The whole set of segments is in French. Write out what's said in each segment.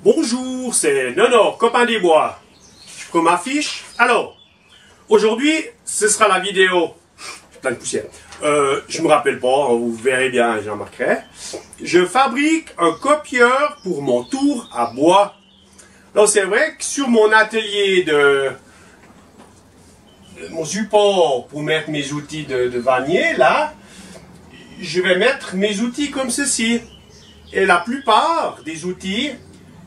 Bonjour, c'est Nono, copain des bois. Je prends ma fiche. Alors, aujourd'hui, ce sera la vidéo. Plein de poussière. Je me rappelle pas, vous verrez bien, j'en marquerai. Je fabrique un copieur pour mon tour à bois. Alors c'est vrai que sur mon atelier mon support pour mettre mes outils de vannier, là, je vais mettre mes outils comme ceci. Et la plupart des outils,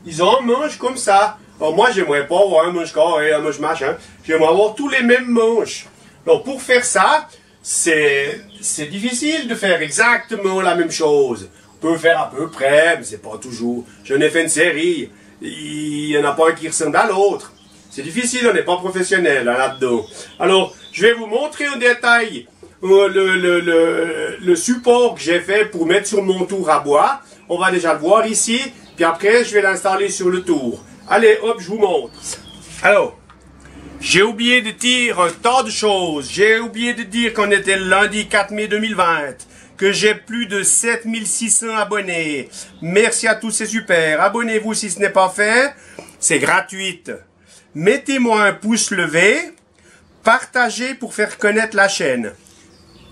ils ont un manche comme ça. Alors moi, j'aimerais pas avoir un manche carré, un manche machin. J'aimerais avoir tous les mêmes manches. Alors pour faire ça, c'est difficile de faire exactement la même chose. On peut faire à peu près, mais c'est pas toujours. J'en ai fait une série. Il y en a pas un qui ressemble à l'autre. C'est difficile, on n'est pas professionnel là-dedans. Alors, je vais vous montrer en détail le support que j'ai fait pour mettre sur mon tour à bois. On va déjà le voir ici, puis après, je vais l'installer sur le tour. Allez, hop, je vous montre. Alors, j'ai oublié de dire un tas de choses. J'ai oublié de dire qu'on était le lundi 4 mai 2020, que j'ai plus de 7600 abonnés. Merci à tous, c'est super. Abonnez-vous si ce n'est pas fait. C'est gratuit. Mettez-moi un pouce levé. Partagez pour faire connaître la chaîne.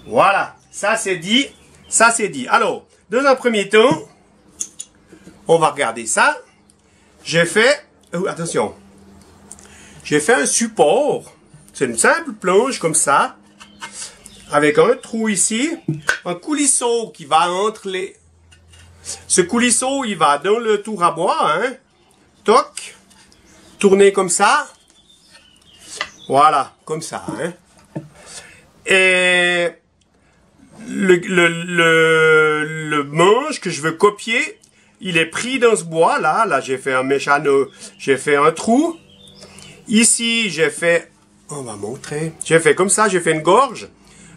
Voilà, ça c'est dit. Ça c'est dit. Alors, dans un premier temps, on va regarder ça. J'ai fait... attention. J'ai fait un support. C'est une simple planche comme ça. Avec un trou ici. Un coulisseau qui va entre les... Ce coulisseau, il va dans le tour à bois. Hein. Toc. Tourner comme ça. Voilà, comme ça. Hein. Et le manche que je veux copier, il est pris dans ce bois là. Là, j'ai fait un méchano, j'ai fait un trou. Ici, j'ai fait, on va montrer. J'ai fait comme ça, j'ai fait une gorge.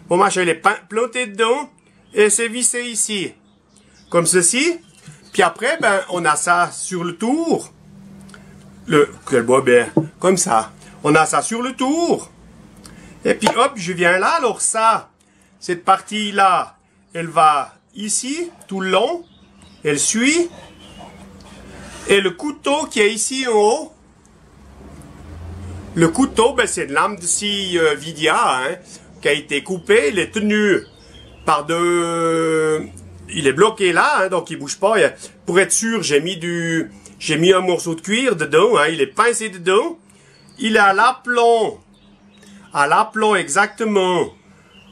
Mon machin, il est planté dedans et c'est vissé ici, comme ceci. Puis après, ben, on a ça sur le tour. Quel bois bien, comme ça. On a ça sur le tour. Et puis hop, je viens là. Alors ça, cette partie-là, elle va ici, tout le long. Elle suit. Et le couteau qui est ici en haut. Le couteau, ben, c'est une lame de scie Vidia, hein, qui a été coupée. Il est tenu par deux... Il est bloqué là, hein, donc il bouge pas. Pour être sûr, j'ai mis un morceau de cuir dedans, hein, il est pincé dedans. Il est à l'aplomb exactement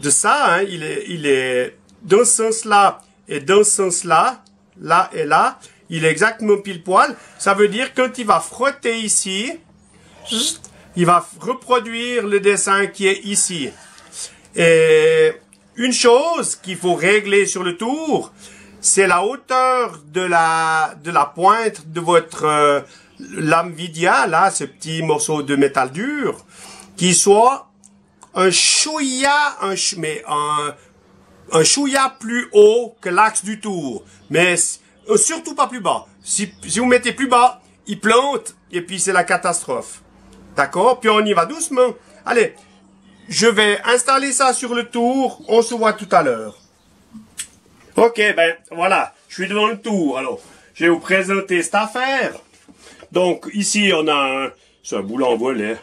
de ça, hein, il est dans ce sens-là et dans ce sens-là, là et là, il est exactement pile poil. Ça veut dire que quand il va frotter ici, il va reproduire le dessin qui est ici. Et une chose qu'il faut régler sur le tour, c'est la hauteur de la pointe de votre lame Vidia, là, ce petit morceau de métal dur, qui soit un chouïa, un chouïa plus haut que l'axe du tour, mais surtout pas plus bas. Si vous mettez plus bas, il plante, et puis c'est la catastrophe. D'accord? Puis on y va doucement. Allez, je vais installer ça sur le tour, on se voit tout à l'heure. Ok, ben voilà, je suis devant le tour. Alors, je vais vous présenter cette affaire. Donc, ici, on a c'est un boulon en volet.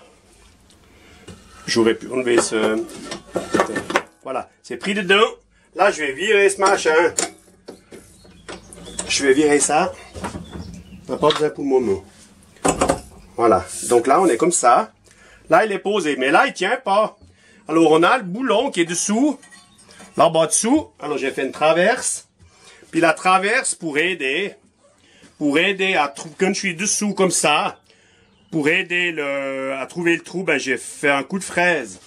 J'aurais pu enlever ce... Voilà, c'est pris dedans. Là, je vais virer ce machin. Je vais virer ça. On n'a pas besoin pour le moment. Voilà, donc là, on est comme ça. Là, il est posé, mais là, il tient pas. Alors, on a le boulon qui est dessous. Là, bas dessous. Alors, j'ai fait une traverse. Puis la traverse pour aider à quand je suis dessous comme ça, pour aider à trouver le trou, ben j'ai fait un coup de fraise.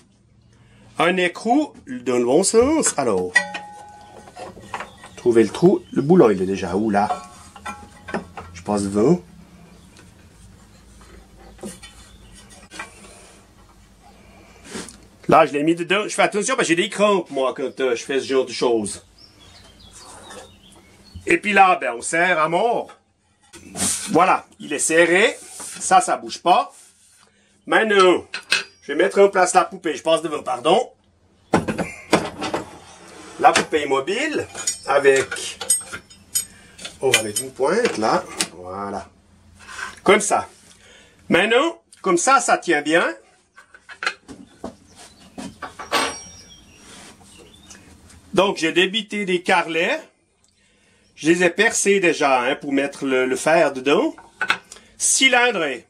Un écrou dans le bon sens. Alors, trouver le trou. Le boulon, il est déjà où là? Je passe devant. Là, je l'ai mis dedans. Je fais attention parce que j'ai des crampes, moi, quand je fais ce genre de choses. Et puis là, ben, on serre à mort. Voilà, il est serré. Ça bouge pas. Maintenant, je vais mettre en place la poupée. Je passe devant, pardon. La poupée mobile avec... On va mettre une pointe, là. Voilà. Comme ça. Maintenant, comme ça tient bien. Donc, j'ai débité des carrelets. Je les ai percés déjà hein, pour mettre le fer dedans. Cylindré.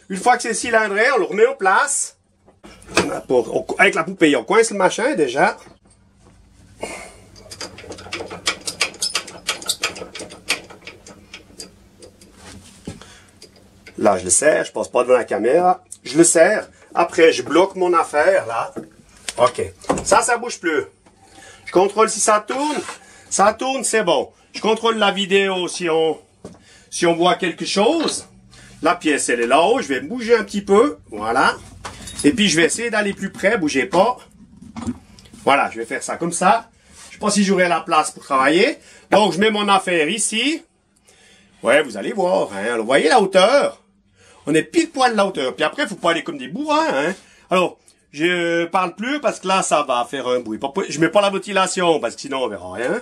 Une fois que c'est cylindré, on le remet en place. Avec la poupée, on coince le machin déjà. Là, je le serre, je passe pas devant la caméra. Je le serre. Après, je bloque mon affaire, là. OK. Ça bouge plus. Je contrôle si ça tourne. Ça tourne, c'est bon. Je contrôle la vidéo si on voit quelque chose. La pièce, elle est là-haut. Je vais bouger un petit peu. Voilà. Et puis, je vais essayer d'aller plus près. Bougez pas. Voilà, je vais faire ça comme ça. Je sais pas si j'aurai la place pour travailler. Donc, je mets mon affaire ici. Ouais, vous allez voir. Hein. Alors, vous voyez la hauteur? On est pile poil la hauteur. Puis après, il faut pas aller comme des bourrins. Hein. Alors, je parle plus parce que là, ça va faire un bruit. Je mets pas la ventilation parce que sinon, on verra rien.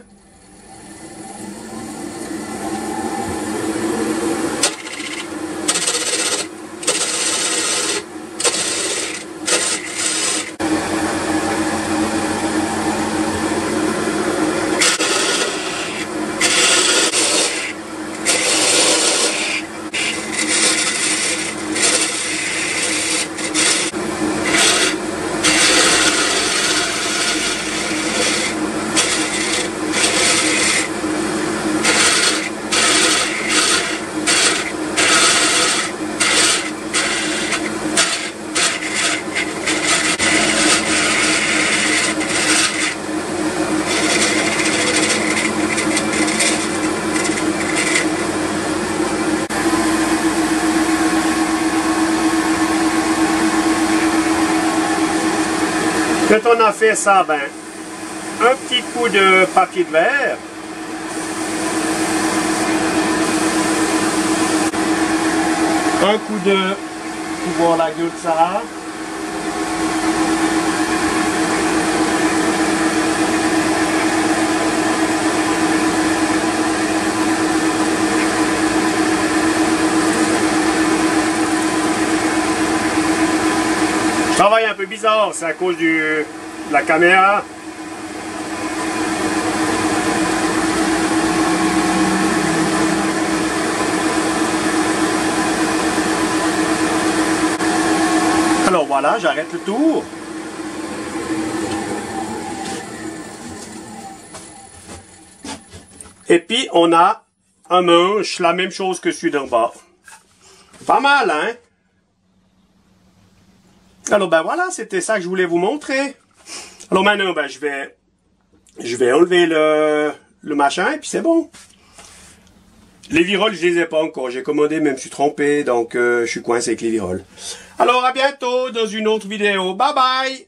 Quand on a fait ça, ben, un petit coup de papier de verre. Un coup de... pour voir la gueule que ça a. Je travaille un peu bizarre, c'est à cause de la caméra. Alors voilà, j'arrête le tour. Et puis on a un manche, la même chose que celui d'en bas. Pas mal, hein? Alors ben voilà, c'était ça que je voulais vous montrer. Alors maintenant, ben je vais enlever le machin et puis c'est bon. Les viroles, je les ai pas encore. J'ai commandé, mais je me suis trompé, donc je suis coincé avec les viroles. Alors à bientôt dans une autre vidéo. Bye bye!